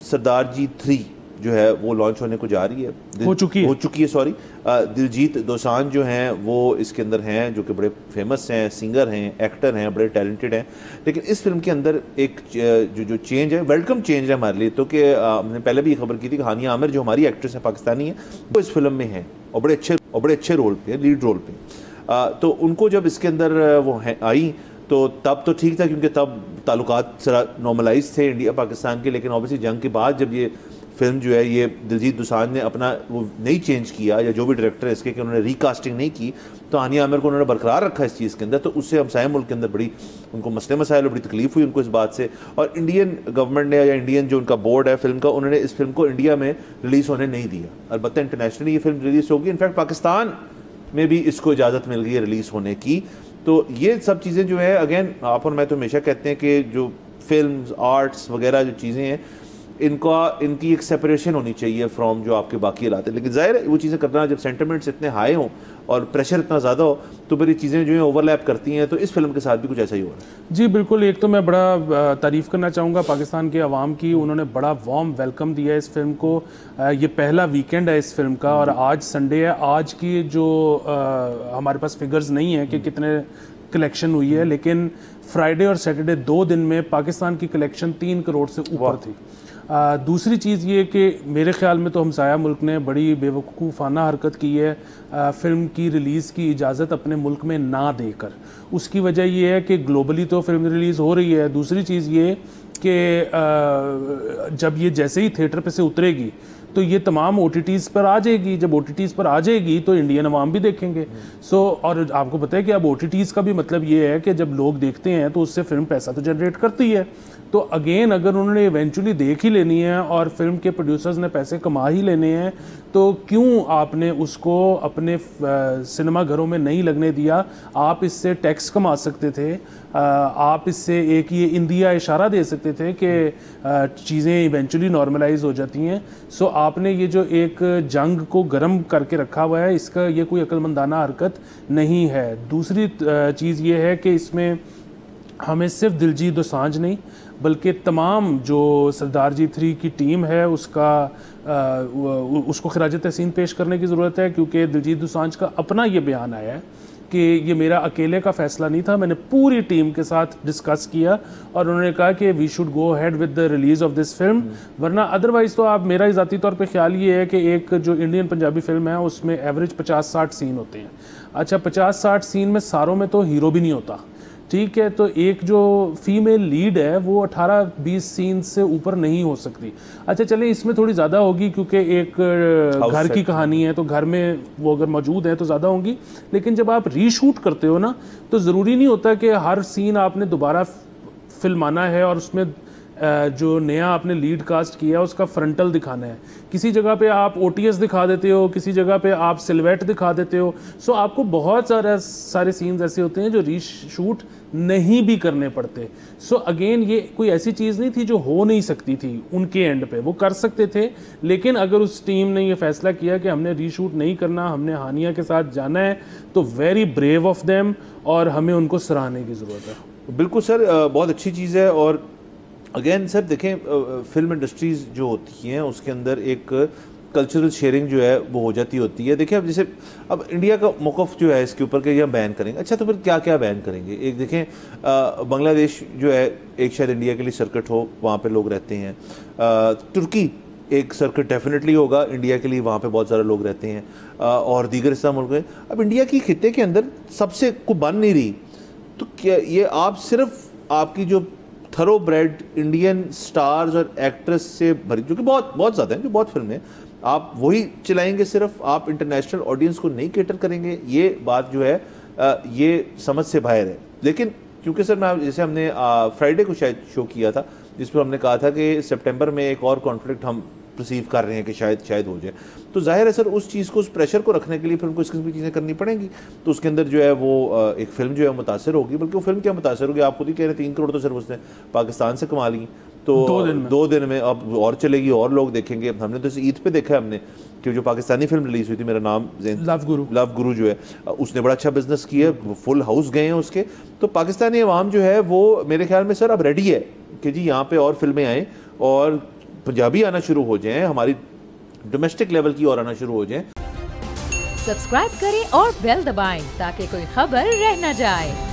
सरदार जी 3 जो है वो लॉन्च होने को जा रही है, हो चुकी है सॉरी। दिलजीत दोसांझ जो हैं वो इसके अंदर हैं, जो कि बड़े फेमस हैं, सिंगर हैं, एक्टर हैं, बड़े टैलेंटेड हैं। लेकिन इस फिल्म के अंदर एक जो चेंज है, वेलकम चेंज है हमारे लिए, तो कि हमने पहले भी खबर की थी कि हानिया आमिर जो हमारी एक्ट्रेस है पाकिस्तानी है, वो इस फिल्म में है और बड़े अच्छे रोल पे, लीड रोल पे। तो उनको जब इसके अंदर वो आई तो तब तो ठीक था, क्योंकि तब ताल्लुकात जरा नॉर्मलाइज थे इंडिया पाकिस्तान के। लेकिन ऑब्वियसली जंग के बाद जब ये फिल्म जो है, ये दिलजीत दोसांझ ने अपना वो नहीं चेंज किया, या जो भी डायरेक्टर है इसके, कि उन्होंने रिकास्टिंग नहीं की, तो हानिया आमिर को उन्होंने बरकरार रखा इस चीज़ के अंदर। तो उससे हमसाया मुल्क के अंदर बड़ी उनको मसले मसाइल, बड़ी तकलीफ हुई उनको इस बात से। और इंडियन गवर्नमेंट ने, या इंडियन जो उनका बोर्ड है फिल्म का, उन्होंने इस फिल्म को इंडिया में रिलीज़ होने नहीं दिया। अलबत्ता इंटरनेशनली ये फिल्म रिलीज़ होगी, इनफैक्ट पाकिस्तान में भी इसको इजाज़त मिल गई है रिलीज़ होने की। तो ये सब चीज़ें जो है, अगेन आप और मैं तो हमेशा कहते हैं कि जो फिल्म आर्ट्स वगैरह जो चीज़ें हैं, इनकी एक सेपरेशन होनी चाहिए फ्रॉम जो आपके बाकी हालात है। लेकिन ज़ाहिर है वो चीज़ें करना, जब सेंटिमेंट्स इतने हाई हों और प्रेशर इतना ज़्यादा हो, तो फिर ये चीज़ें जो है ओवरलैप करती हैं। तो इस फिल्म के साथ भी कुछ ऐसा ही हो रहा है। जी बिल्कुल। एक तो मैं बड़ा तारीफ़ करना चाहूँगा पाकिस्तान के अवाम की, उन्होंने बड़ा वार्म वेलकम दिया है इस फिल्म को। ये पहला वीकेंड है इस फिल्म का, और आज संडे है। आज की जो हमारे पास फिगर्स नहीं है कि कितने कलेक्शन हुई है, लेकिन फ्राइडे और सैटरडे 2 दिन में पाकिस्तान की कलेक्शन 3 करोड़ से ऊपर थी। दूसरी चीज़ ये कि मेरे ख्याल में तो हमसाया मुल्क ने बड़ी बेवकूफ़ाना हरकत की है फ़िल्म की रिलीज़ की इजाज़त अपने मुल्क में ना देकर। उसकी वजह ये है कि ग्लोबली तो फिल्म रिलीज़ हो रही है। दूसरी चीज़ ये कि जब ये जैसे ही थिएटर पे से उतरेगी तो ये तमाम OTTs पर आ जाएगी। जब OTTs पर आ जाएगी तो इंडियन अवाम भी देखेंगे। और आपको पता है कि अब OTTs का भी मतलब ये है कि जब लोग देखते हैं तो उससे फिल्म पैसा तो जनरेट करती है। तो अगेन अगर उन्होंने इवेंचुअली देख ही लेनी है और फिल्म के प्रोड्यूसर्स ने पैसे कमा ही लेने हैं, तो क्यों आपने उसको अपने सिनेमा घरों में नहीं लगने दिया? आप इससे टैक्स कमा सकते थे, आप इससे एक ये इंडिया इशारा दे सकते थे कि चीज़ें इवेंचुअली नॉर्मलाइज हो जाती हैं। सो आपने ये जो एक जंग को गर्म करके रखा हुआ है, इसका ये कोई अक्लमंदाना हरकत नहीं है। दूसरी चीज़ ये है कि इसमें हमें सिर्फ दिलजीत दोसांझ नहीं बल्कि तमाम जो सरदार जी 3 की टीम है उसको खिराज तहसीन पेश करने की ज़रूरत है, क्योंकि दिलजीत दोसांझ का अपना ये बयान आया है कि ये मेरा अकेले का फ़ैसला नहीं था, मैंने पूरी टीम के साथ डिस्कस किया और उन्होंने कहा कि we should go ahead with the release of this film. वरना अदरवाइज़ तो आप, मेरा ज़ाती तौर पे ख्याल ये है कि एक जो इंडियन पंजाबी फिल्म है उसमें एवरेज 50-60 सीन होते हैं। अच्छा, 50-60 सीन में सारों में तो हीरो भी नहीं होता, ठीक है, तो एक जो फीमेल लीड है वो 18-20 सीन से ऊपर नहीं हो सकती। अच्छा चले, इसमें थोड़ी ज़्यादा होगी क्योंकि एक घर की कहानी है, तो घर में वो अगर मौजूद है तो ज़्यादा होंगी। लेकिन जब आप रीशूट करते हो ना, तो ज़रूरी नहीं होता कि हर सीन आपने दोबारा फिल्माना है और उसमें जो नया आपने लीड कास्ट किया उसका फ्रंटल दिखाना है। किसी जगह पे आप OTS दिखा देते हो, किसी जगह पे आप सिलवेट दिखा देते हो। सो आपको बहुत सारे सीन्स ऐसे होते हैं जो रीशूट नहीं भी करने पड़ते। सो अगेन ये कोई ऐसी चीज़ नहीं थी जो हो नहीं सकती थी उनके एंड पे, वो कर सकते थे। लेकिन अगर उस टीम ने ये फैसला किया कि हमने रीशूट नहीं करना, हमने हानिया के साथ जाना है, तो वेरी ब्रेव ऑफ देम और हमें उनको सराहने की ज़रूरत है। बिल्कुल सर, बहुत अच्छी चीज़ है। और अगेन सर देखें, फिल्म इंडस्ट्रीज़ जो होती हैं उसके अंदर एक कल्चरल शेयरिंग जो है वो हो जाती होती है। देखिए, अब जैसे अब इंडिया का मौक़िफ़ जो है इसके ऊपर कि यह बैन करेंगे, अच्छा तो फिर क्या क्या बैन करेंगे? एक देखें, बांग्लादेश जो है एक शायद इंडिया के लिए सर्किट हो, वहाँ पे लोग रहते हैं। तुर्की एक सर्किट डेफिनेटली होगा इंडिया के लिए, वहाँ पे बहुत सारे लोग रहते हैं, और दीगर इस्लाम मुल्क हैं। अब इंडिया की खित्ते के अंदर सबसे को बन नहीं रही, तो क्या ये आप सिर्फ आपकी जो थरो ब्रेड इंडियन स्टार्स और एक्ट्रेस से भरी, जो कि बहुत ज़्यादा हैं, जो बहुत फिल्में, आप वही चलाएंगे सिर्फ? आप इंटरनेशनल ऑडियंस को नहीं कैटर करेंगे? ये बात जो है ये समझ से बाहर है। लेकिन क्योंकि सर मैं, जैसे हमने फ्राइडे को शायद शो किया था जिस पर हमने कहा था कि सितंबर में एक और कॉन्फ्लिक्ट हम परसीव कर रहे हैं कि शायद हो जाए, तो जाहिर है सर उस चीज़ को, उस प्रेशर को रखने के लिए फिर उनको इस किस्म की चीज़ें करनी पड़ेंगी। तो उसके अंदर जो है वो एक फ़िल्म जो है मुतासर होगी, बल्कि वो फिल्म क्या मुतासर होगी, आप खुद ही कह रहे हैं 3 करोड़ तो सिर्फ उसने पाकिस्तान से कमा ली, तो 2 दिन में अब और चलेगी और लोग देखेंगे। हमने तो ईद पे देखा है हमने कि जो पाकिस्तानी फिल्म रिलीज़ हुई थी, मेरा नाम लव गुरु जो है, उसने बड़ा अच्छा बिजनेस किया, फुल हाउस गए हैं उसके। तो पाकिस्तानी अवाम जो है वो मेरे ख्याल में सर अब रेडी है कि जी यहाँ पे और फिल्में आएँ और पंजाबी आना शुरू हो जाएं, हमारी डोमेस्टिक लेवल की और आना शुरू हो जाएं। सब्सक्राइब करें और बेल दबाएं ताकि कोई खबर रह न जाए।